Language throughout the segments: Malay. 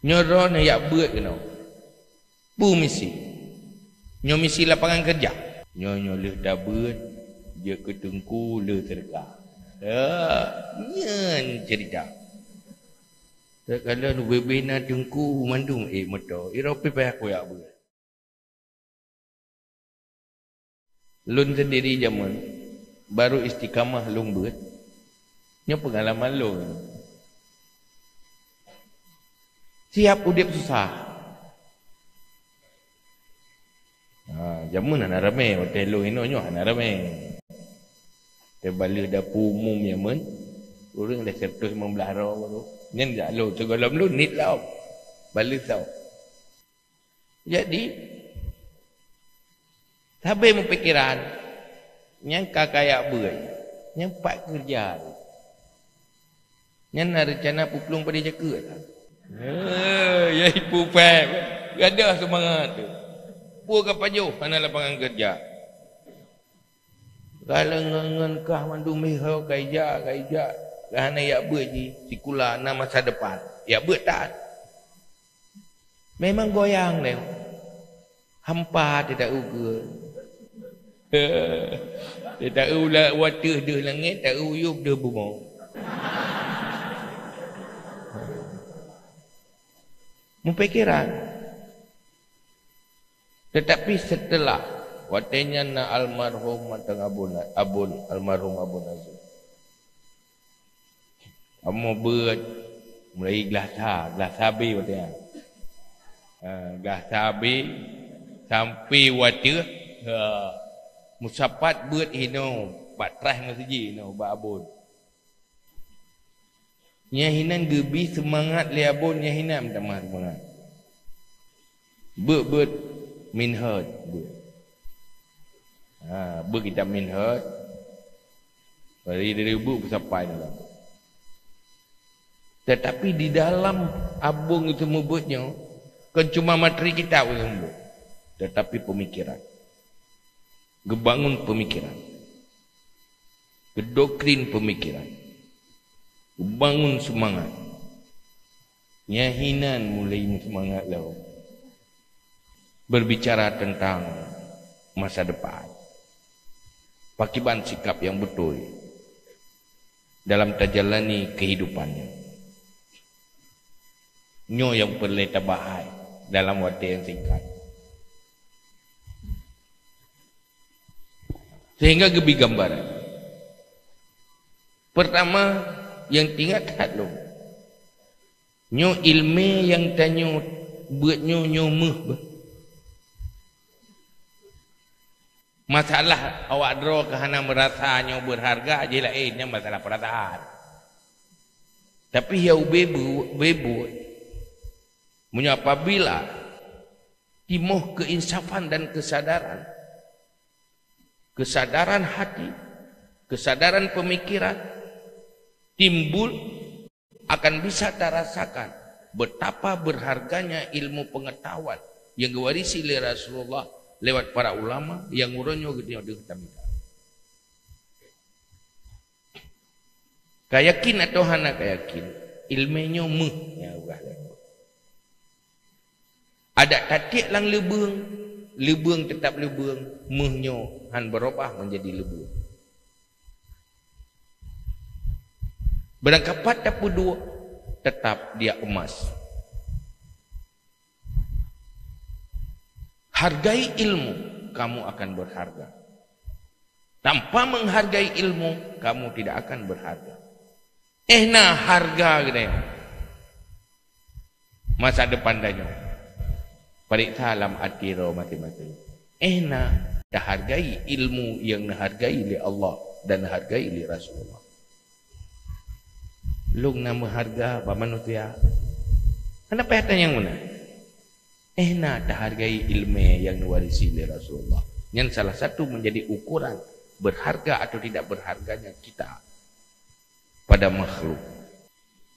Nyoro na yak buat kena. Bu misi. Nyo misi lapangan kerja. Nyo leh dah buat. Dia ketengku leh terka. Nyen cerita. Kalau nu bebena tengku mandung motor. Ira payah aku yak buat. Lun sendiri zaman baru istiqamah lung buat. Nyo pengalaman lung. Siap udip susah. Jamun anak ramai hotel lu ino nyo anak ramai. Terbalik dapur umum Yaman. Orang dah 115 ro baru. Nyen dak lu segala lu nit lau. Balik tau. Jadi sampai mempikiran yang kakak buat. Yang pak kerja. Yang nak rencana pukulung pada jaga tak? Ya ibu Feb. Ada semangat tu. Pua ke pajuh mana lapangan kerja. Kalau ngangan kah mandu mihau kaija. Kahana ya buat ji sikula na masa depan. Ya buat tak. Memang goyang leh. Hampa tidak uga. Tidak ulah water dah langit, tak uyup dah bumau. Mempikiran. Tetapi setelah watenya na almarhum matang abun almarhum Abun Azim. Kamu buat mulai gelas sabi watenya. Gelas sabi sampai water musapat buat hino batrah masjid no ba abun. Nya hinan gebi semangat li abun nya hinam tamah semangat. Buat minhad buat. Buat kita minhad. Dari buat sampai dalam. Tetapi di dalam abung itu membuatnya kan cuma materi kita yang buat. Tetapi pemikiran. Gebangun pemikiran. Gedoktrin pemikiran. Bangun semangat. Nyahinan mulai semangat lah. Berbicara tentang masa depan. Pakiban sikap yang betul dalam tajalani kehidupannya. Nyo yang perlu tabahai dalam waktu yang singkat. Sehingga gebi gambaran. Pertama yang tinggal tak lo. Nyo ilmu yang tanya buat nyo meh. Masalah awak dro kerana merasa nyo berharga je lah nya masalah perasaan. Tapi ya bebu punya apabila timuh keinsafan dan kesadaran hati, kesadaran pemikiran timbul akan bisa terasakan betapa berharganya ilmu pengetahuan yang diwarisi oleh Rasulullah lewat para ulama yang uronyo gitu kami. Kayakin atau hana kayakin ilmunya meh ya Allah. Ada tatik lang lebung tetap lebung, mehnya han berubah menjadi lebung. Berangkapat tapu dua tetap dia emas. Hargai ilmu, kamu akan berharga. Tanpa menghargai ilmu, kamu tidak akan berharga. Nah harga gitu ya. Masa depan danyo. Parik salam atiro mati-mati. Nah dah hargai ilmu yang dihargai oleh Allah dan dihargai oleh Rasulullah. Lung nama harga apa manusia? Kenapa hatan yang mana? Nak dah hargai ilmu yang diwarisi oleh Rasulullah. Yang salah satu menjadi ukuran berharga atau tidak berharganya kita pada makhluk.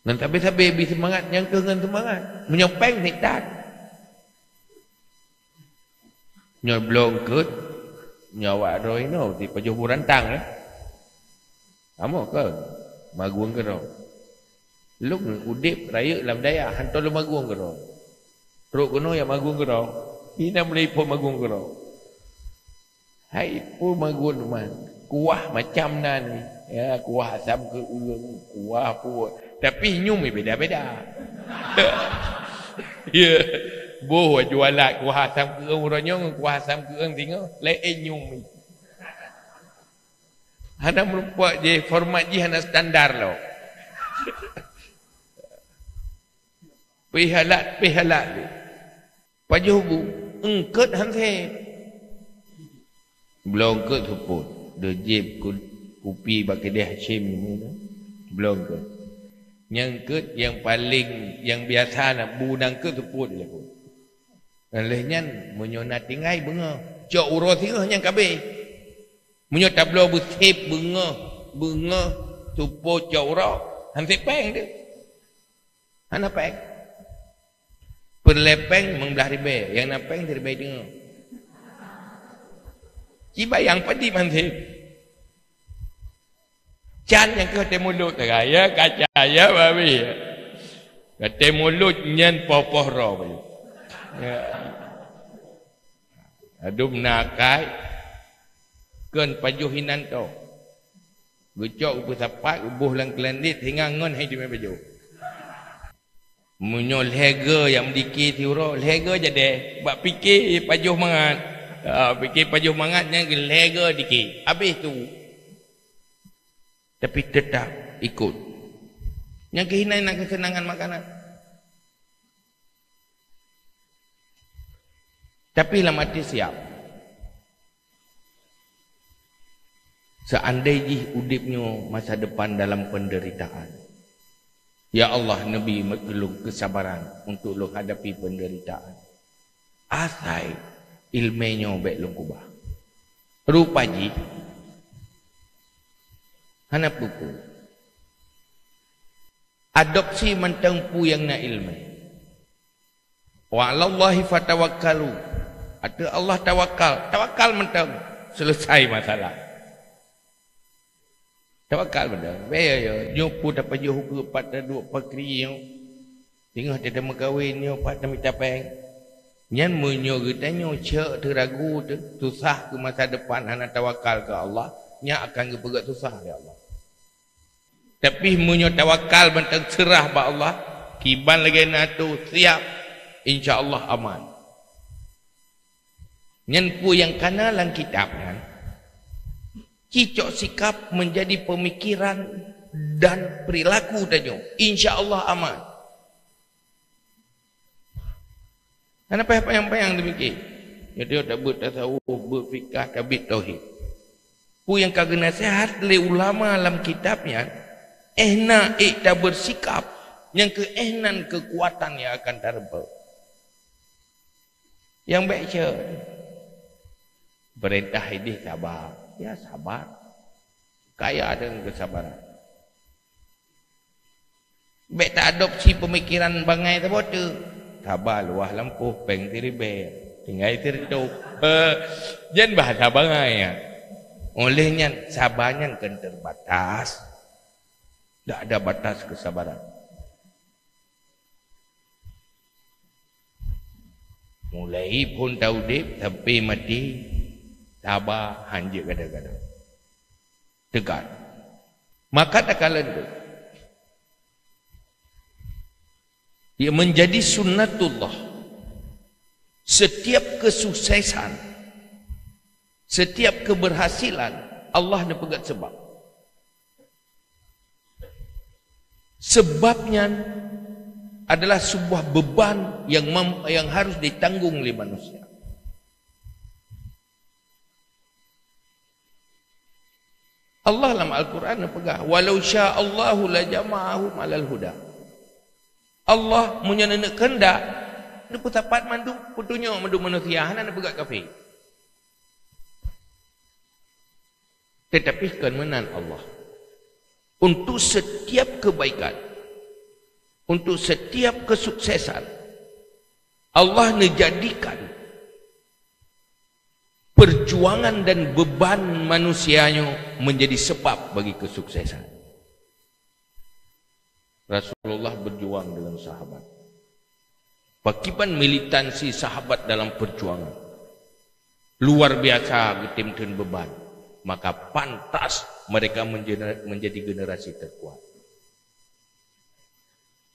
Dan tapi semangat yang dengan semangat menyopeng nikdat. Nyoblong kut nyawa roh ino di pajuh burantang Amo ke maguang ke roh. Lu udip raya dalam daya hantar lu magung kero. Teruk kono yang magung kero. Ina meliput magung kero. Hai pun magung man. Kuah macam nan. Ya, kuah asam ke urang, kuah pun. Tapi nyum beda-beda. Ya. Boh jualat kuah asam ke urang, kuah asam ke urang tengok lain nyum. Hana merupakan je format je hana standar lo. Pihalat tu. Pajuh bu, engket hanse. Belum engket suput. Dia jib kupi bagi dia Hashim ni. Belum engket. Yang engket yang paling yang biasa nak bu nang engket suput je pun. Lehnya menyonat tinggai bunga. Cok urus tinggal yang kabeh. Munyo tablo bersip bunga suput cok urus. Hanse peng dia. Hana peng. Perlepeng membelah ribe, yang napeng di ribe dengar. Ciba yang padi mansil. Can yang kata mulut teraya, kaca ya babi. Kata mulut nyan popoh roh. Ya. Adum nakai. Kan pajuhinan tu. Gucok upu sapat, ubuh lang kelandit, hingga ngon hai di baju. Munyo lega yang mendiki tiuro lega jadi bak fikir pajuh mangat fikir pajuh mangatnya lega dikit habis tu tapi tetap ikut yang kehinaan nak kesenangan makanan tapi lah mati siap seandainya udipnya masa depan dalam penderitaan. Ya Allah, Nabi mengelung kesabaran untuk lo hadapi penderitaan. Asai ilmunya baik lo kubah. Rupaji, hana buku. Adopsi mentempu yang na ilmu. Wa alallahi fatawakkalu. Ada Allah tawakal. Tawakal mentem. Selesai masalah. Tawakal benda. Baik ya, nyopu dapat juh ke pada dua pakri yo. Tengah dia dah megawin yo pada minta peng. Nyan munyo getanyo cek teragu tu susah ke masa depan hana tawakal ke Allah, nya akan gepegat susah ya Allah. Tapi munyo tawakal bentang serah ba Allah, kiban lagi natu siap insya-Allah aman. Nyan pu yang kana lang kitab kan. Cicok sikap menjadi pemikiran dan perilaku tanya. InsyaAllah aman. Kenapa yang demikian? Jadi tak bertasawuf, berfikah, tabit tauhid. Pu yang kagak nasihat oleh ulama dalam kitabnya, ehna tak bersikap yang keehnan kekuatan yang akan terba. Yang baik je. Perintah ini sabar. Ya sabar. Kaya dengan kesabaran. Baik tak adopsi pemikiran bangai tak tu. Sabar luah lampuh peng tiribe. Tinggal tiritu. Jangan bahasa bangai ya. Olehnya sabarnya kan terbatas. Tak ada batas kesabaran. Mulai pun tahu dip sampai mati. Sabar hanjir kadang-kadang. Tegar. Maka tak kala itu. Ia menjadi sunnatullah. Setiap kesuksesan, setiap keberhasilan, Allah nak pegat sebab. Sebabnya adalah sebuah beban yang harus ditanggung oleh manusia. Allah dalam Al-Quran pegah walau sya'allahu la jama'ahum 'alal huda. Allah punya nenek kendak dia putapat mandu putunya mandu manusia hana nak pegah kafir. Tetapi kemenan Allah untuk setiap kebaikan, untuk setiap kesuksesan Allah menjadikan perjuangan dan beban manusianya menjadi sebab bagi kesuksesan. Rasulullah berjuang dengan sahabat. Pakiban militansi sahabat dalam perjuangan. Luar biasa getimkeun beban. Maka pantas mereka menjadi generasi terkuat.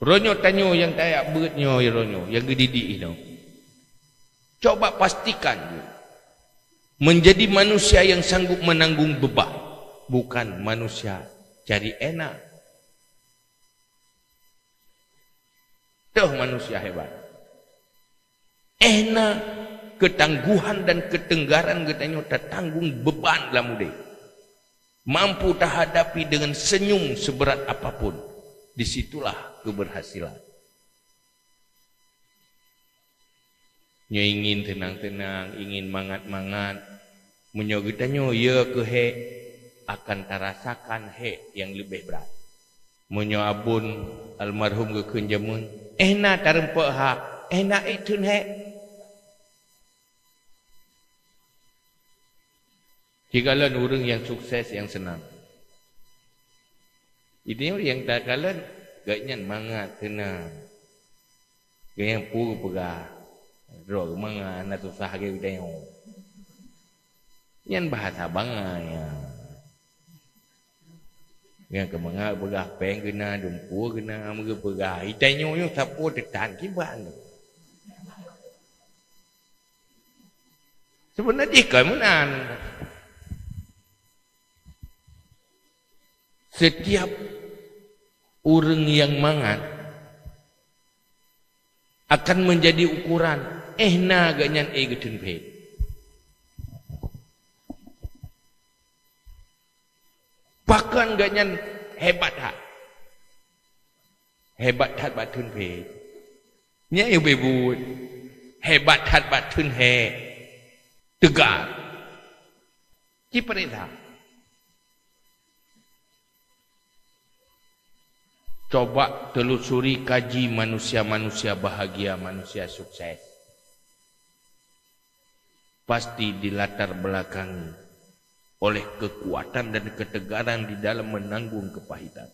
Ronyo tanyo yang tayak beutnyo ya ronyo, yang gedidik itu. Coba pastikan menjadi manusia yang sanggup menanggung beban, bukan manusia cari enak. Tuh manusia hebat. Enak, ketangguhan dan ketenggaran katanya tertanggung beban lah mudah. Mampu terhadapi dengan senyum seberat apapun. Disitulah keberhasilan. Nya ingin tenang-tenang, ingin mangat-mangat. Menyogitannya ya ke he akan terasakan he yang lebih berat. Munyo abun almarhum ke kenjamun, na tarempek ha, na itun he. Jikalau orang yang sukses yang senang. Ini yang tak kalah gaknya mangat tenang. Gaya pur pegah. Roh mangat nak susah ke tengok. Yang bahasa bangaya. Yang kemangat pegah peng kena, dumpur kena, muka pegah. Itanya yang sapu tetan kiban. Sebenarnya kemunan. Setiap orang yang mangat akan menjadi ukuran na ganyan getun pe. Bahkan ganyan hebat ha. Hebat hat batun pe. Nya eu bebut. Hebat hat batun he. Tegar. Ciperita. Coba telusuri kaji manusia-manusia bahagia, manusia sukses. Pasti dilatar belakangi oleh kekuatan dan ketegaran di dalam menanggung kepahitan.